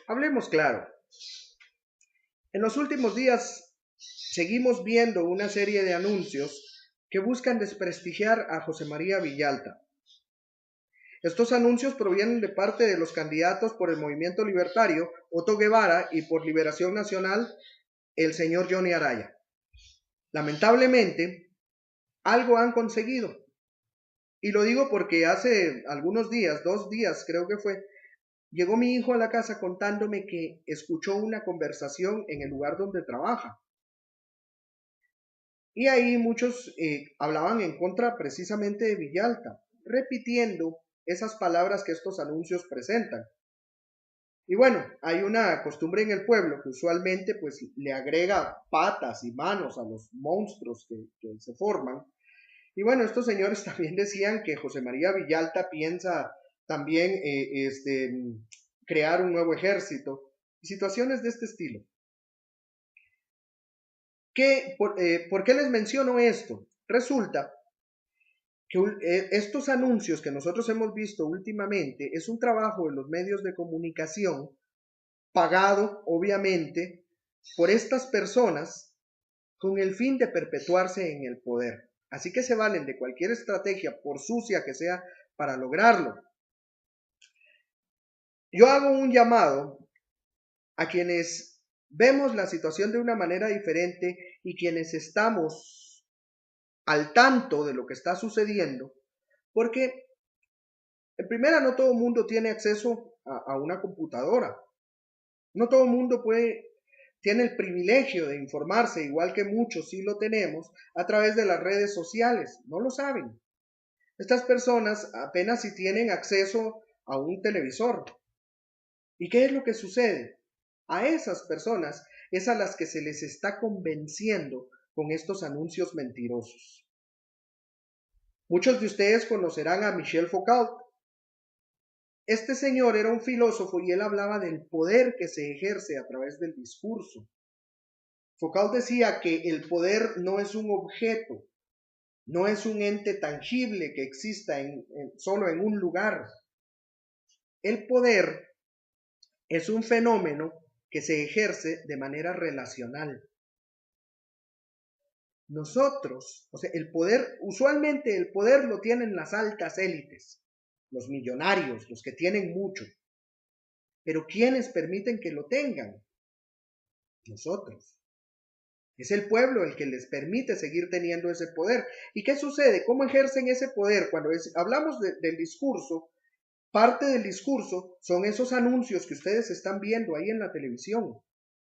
Hablemos claro. En los últimos días seguimos viendo una serie de anuncios que buscan desprestigiar a José María Villalta. Estos anuncios provienen de parte de los candidatos por el Movimiento Libertario, Otto Guevara, y por Liberación Nacional, el señor Johnny Araya. Lamentablemente, algo han conseguido. Y lo digo porque hace algunos días, 2 días creo que fue, llegó mi hijo a la casa contándome que escuchó una conversación en el lugar donde trabaja. Y ahí muchos hablaban en contra precisamente de Villalta, repitiendo esas palabras que estos anuncios presentan. Y bueno, hay una costumbre en el pueblo que usualmente pues le agrega patas y manos a los monstruos que se forman. Y bueno, estos señores también decían que José María Villalta piensa también crear un nuevo ejército y situaciones de este estilo. ¿Por qué les menciono esto? Resulta que estos anuncios que nosotros hemos visto últimamente es un trabajo de los medios de comunicación pagado, obviamente, por estas personas con el fin de perpetuarse en el poder. Así que se valen de cualquier estrategia, por sucia que sea, para lograrlo. Yo hago un llamado a quienes vemos la situación de una manera diferente y quienes estamos al tanto de lo que está sucediendo, porque en primera no todo el mundo tiene acceso a una computadora, no todo el mundo tiene el privilegio de informarse, igual que muchos sí lo tenemos, a través de las redes sociales, no lo saben. Estas personas apenas si tienen acceso a un televisor. ¿Y qué es lo que sucede? A esas personas es a las que se les está convenciendo con estos anuncios mentirosos. Muchos de ustedes conocerán a Michel Foucault. Este señor era un filósofo y él hablaba del poder que se ejerce a través del discurso. Foucault decía que el poder no es un objeto, no es un ente tangible que exista solo en un lugar. El poder es un fenómeno que se ejerce de manera relacional. Nosotros, o sea, el poder, usualmente el poder lo tienen las altas élites, los millonarios, los que tienen mucho. Pero ¿quiénes permiten que lo tengan? Nosotros. Es el pueblo el que les permite seguir teniendo ese poder. ¿Y qué sucede? ¿Cómo ejercen ese poder? Cuando hablamos del discurso, parte del discurso son esos anuncios que ustedes están viendo ahí en la televisión.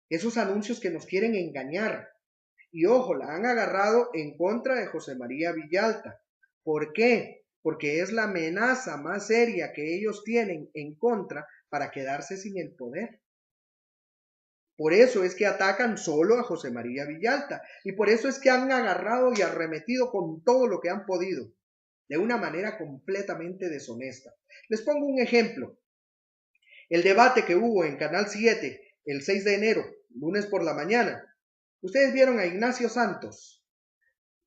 Esos anuncios que nos quieren engañar. Y ojo, la han agarrado en contra de José María Villalta. ¿Por qué? Porque es la amenaza más seria que ellos tienen en contra para quedarse sin el poder. Por eso es que atacan solo a José María Villalta y por eso es que han agarrado y arremetido con todo lo que han podido, de una manera completamente deshonesta. Les pongo un ejemplo. El debate que hubo en Canal 7 el 6 de enero, lunes por la mañana. Ustedes vieron a Ignacio Santos.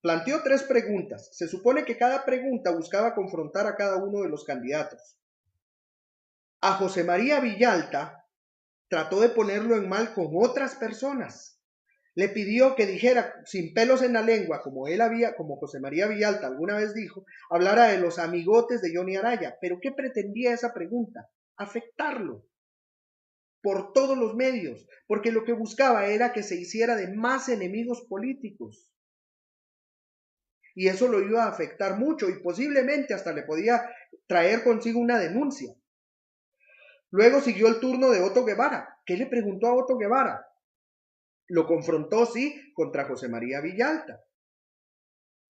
Planteó 3 preguntas. Se supone que cada pregunta buscaba confrontar a cada uno de los candidatos. A José María Villalta trató de ponerlo en mal con otras personas. Le pidió que dijera sin pelos en la lengua, como José María Villalta alguna vez dijo, hablara de los amigotes de Johnny Araya. ¿Pero qué pretendía esa pregunta? Afectarlo por todos los medios, porque lo que buscaba era que se hiciera de más enemigos políticos. Y eso lo iba a afectar mucho y posiblemente hasta le podía traer consigo una denuncia. Luego siguió el turno de Otto Guevara. ¿Qué le preguntó a Otto Guevara? Lo confrontó, sí, contra José María Villalta.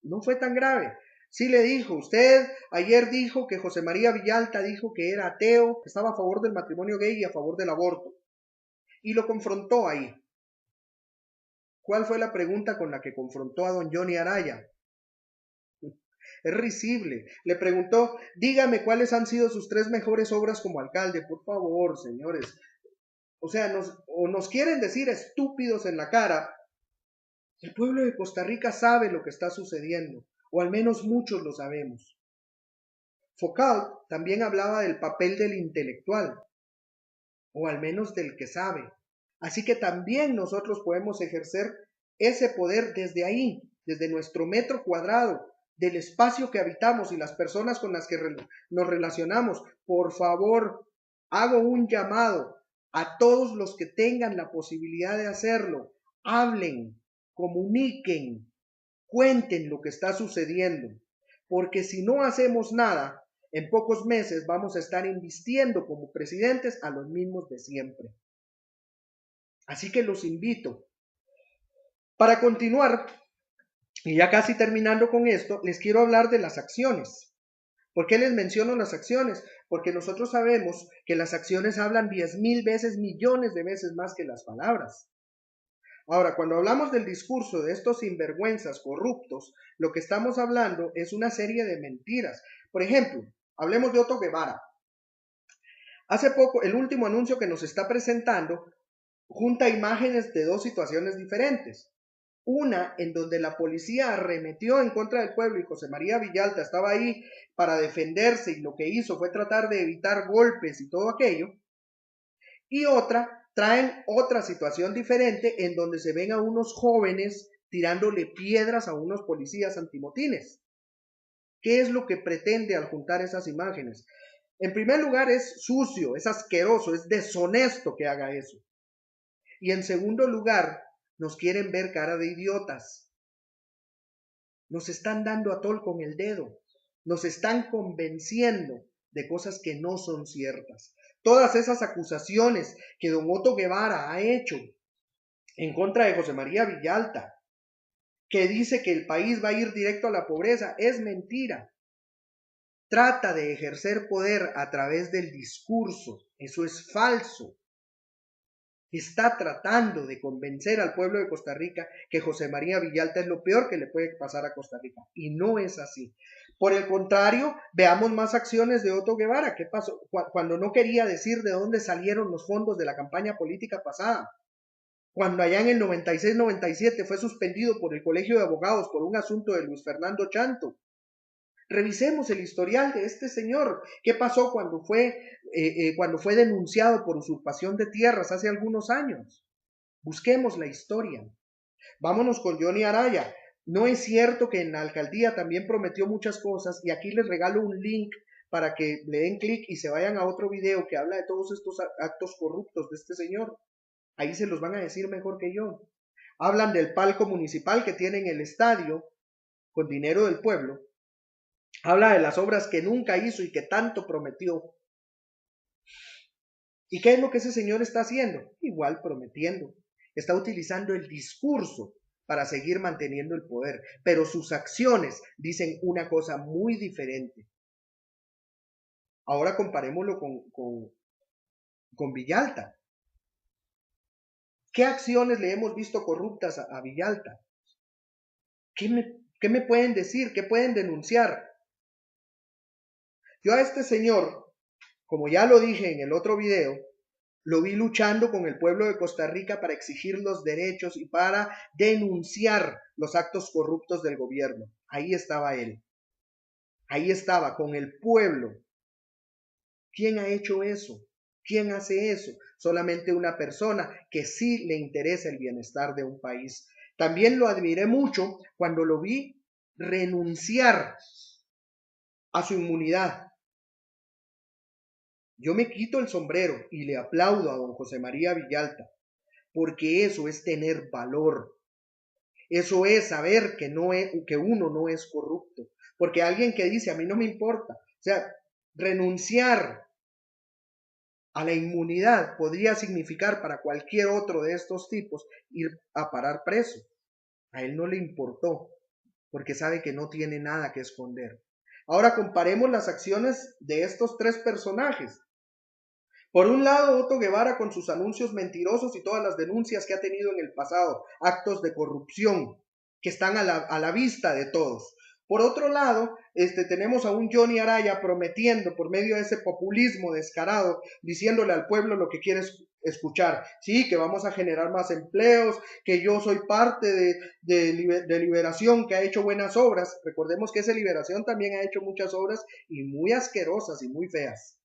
No fue tan grave. Sí le dijo, usted ayer dijo que José María Villalta dijo que era ateo, que estaba a favor del matrimonio gay y a favor del aborto. Y lo confrontó ahí. ¿Cuál fue la pregunta con la que confrontó a don Johnny Araya? Es risible. Le preguntó, dígame cuáles han sido sus 3 mejores obras como alcalde. Por favor, señores. O sea, nos quieren decir estúpidos en la cara. El pueblo de Costa Rica sabe lo que está sucediendo, o al menos muchos lo sabemos. Foucault también hablaba del papel del intelectual. o al menos del que sabe. Así que también nosotros podemos ejercer ese poder desde ahí, desde nuestro metro cuadrado, del espacio que habitamos y las personas con las que nos relacionamos. Por favor, hago un llamado a todos los que tengan la posibilidad de hacerlo. Hablen, comuniquen, cuenten lo que está sucediendo, porque si no hacemos nada, en pocos meses vamos a estar invistiendo como presidentes a los mismos de siempre. Así que los invito. Para continuar, y ya casi terminando con esto, les quiero hablar de las acciones. ¿Por qué les menciono las acciones? Porque nosotros sabemos que las acciones hablan 10,000 veces, millones de veces más que las palabras. Ahora, cuando hablamos del discurso de estos sinvergüenzas corruptos, lo que estamos hablando es una serie de mentiras. Por ejemplo, hablemos de Otto Guevara. Hace poco, el último anuncio que nos está presentando junta imágenes de dos situaciones diferentes. Una en donde la policía arremetió en contra del pueblo y José María Villalta estaba ahí para defenderse y lo que hizo fue tratar de evitar golpes y todo aquello. Y otra, traen otra situación diferente en donde se ven a unos jóvenes tirándole piedras a unos policías antimotines. ¿Qué es lo que pretende al juntar esas imágenes? En primer lugar, es sucio, es asqueroso, es deshonesto que haga eso. Y en segundo lugar, nos quieren ver cara de idiotas. Nos están dando a tol con el dedo. Nos están convenciendo de cosas que no son ciertas. Todas esas acusaciones que don Otto Guevara ha hecho en contra de José María Villalta, que dice que el país va a ir directo a la pobreza, es mentira. Trata de ejercer poder a través del discurso. Eso es falso. Está tratando de convencer al pueblo de Costa Rica que José María Villalta es lo peor que le puede pasar a Costa Rica. Y no es así. Por el contrario, veamos más acciones de Otto Guevara. ¿Qué pasó? Cuando no quería decir de dónde salieron los fondos de la campaña política pasada. Cuando allá en el 96-97 fue suspendido por el Colegio de Abogados por un asunto de Luis Fernando Chanto. Revisemos el historial de este señor. ¿Qué pasó cuando fue denunciado por usurpación de tierras hace algunos años? Busquemos la historia. Vámonos con Johnny Araya. No es cierto que en la alcaldía también prometió muchas cosas y aquí les regalo un link para que le den clic y se vayan a otro video que habla de todos estos actos corruptos de este señor. Ahí se los van a decir mejor que yo. Hablan del palco municipal que tiene en el estadio con dinero del pueblo. Habla de las obras que nunca hizo y que tanto prometió. ¿Y qué es lo que ese señor está haciendo? Igual prometiendo. Está utilizando el discurso para seguir manteniendo el poder, pero sus acciones dicen una cosa muy diferente. Ahora comparémoslo con Villalta. ¿Qué acciones le hemos visto corruptas a Villalta? ¿Qué me pueden decir? ¿Qué pueden denunciar? Yo a este señor, como ya lo dije en el otro video, lo vi luchando con el pueblo de Costa Rica para exigir los derechos y para denunciar los actos corruptos del gobierno. Ahí estaba él. Ahí estaba con el pueblo. ¿Quién ha hecho eso? ¿Quién hace eso? Solamente una persona que sí le interesa el bienestar de un país. También lo admiré mucho cuando lo vi renunciar a su inmunidad. Yo me quito el sombrero y le aplaudo a don José María Villalta, porque eso es tener valor. Eso es saber que uno no es corrupto. Porque alguien que dice, a mí no me importa, o sea, renunciar a la inmunidad podría significar para cualquier otro de estos tipos ir a parar preso. A él no le importó, porque sabe que no tiene nada que esconder. Ahora comparemos las acciones de estos tres personajes. Por un lado, Otto Guevara con sus anuncios mentirosos y todas las denuncias que ha tenido en el pasado, actos de corrupción que están a la vista de todos. Por otro lado, tenemos a un Johnny Araya prometiendo por medio de ese populismo descarado, diciéndole al pueblo lo que quiere escuchar. Sí, que vamos a generar más empleos, que yo soy parte de Liberación, que ha hecho buenas obras. Recordemos que esa Liberación también ha hecho muchas obras y muy asquerosas y muy feas.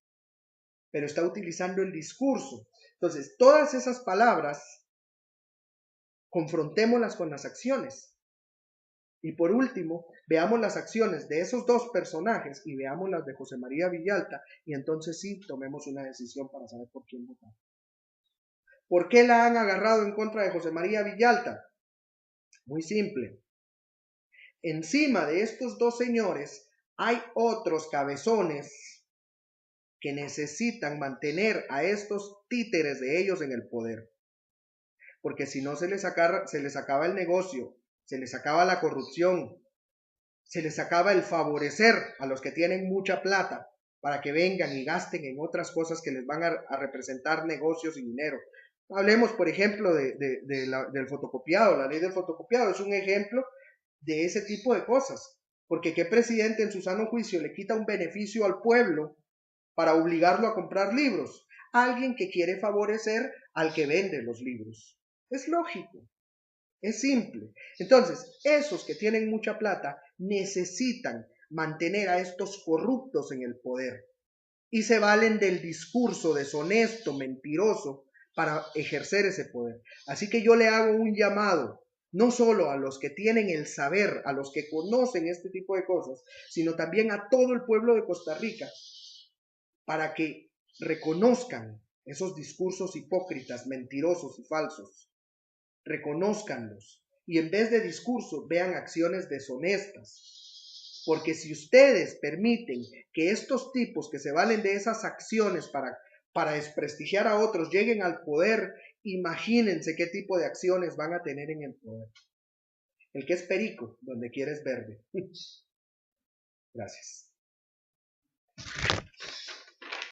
pero está utilizando el discurso. Entonces, todas esas palabras, confrontémoslas con las acciones. Y por último, veamos las acciones de esos dos personajes y veamos las de José María Villalta, y entonces sí tomemos una decisión para saber por quién votar. ¿Por qué la han agarrado en contra de José María Villalta? Muy simple. Encima de estos dos señores hay otros cabezones que necesitan mantener a estos títeres de ellos en el poder. Porque si no se les acaba el negocio, se les acaba la corrupción, se les acaba el favorecer a los que tienen mucha plata para que vengan y gasten en otras cosas que les van a representar negocios y dinero. Hablemos, por ejemplo, del fotocopiado. La ley del fotocopiado es un ejemplo de ese tipo de cosas. Porque ¿qué presidente en su sano juicio le quita un beneficio al pueblo para obligarlo a comprar libros? Alguien que quiere favorecer al que vende los libros. Es lógico. Es simple. Entonces, esos que tienen mucha plata necesitan mantener a estos corruptos en el poder y se valen del discurso deshonesto, mentiroso, para ejercer ese poder. Así que yo le hago un llamado, no solo a los que tienen el saber, a los que conocen este tipo de cosas, sino también a todo el pueblo de Costa Rica, para que reconozcan esos discursos hipócritas, mentirosos y falsos. Reconózcanlos y en vez de discurso vean acciones deshonestas. Porque si ustedes permiten que estos tipos que se valen de esas acciones para desprestigiar a otros lleguen al poder, imagínense qué tipo de acciones van a tener en el poder. El que es perico, donde quiera es verde. Gracias.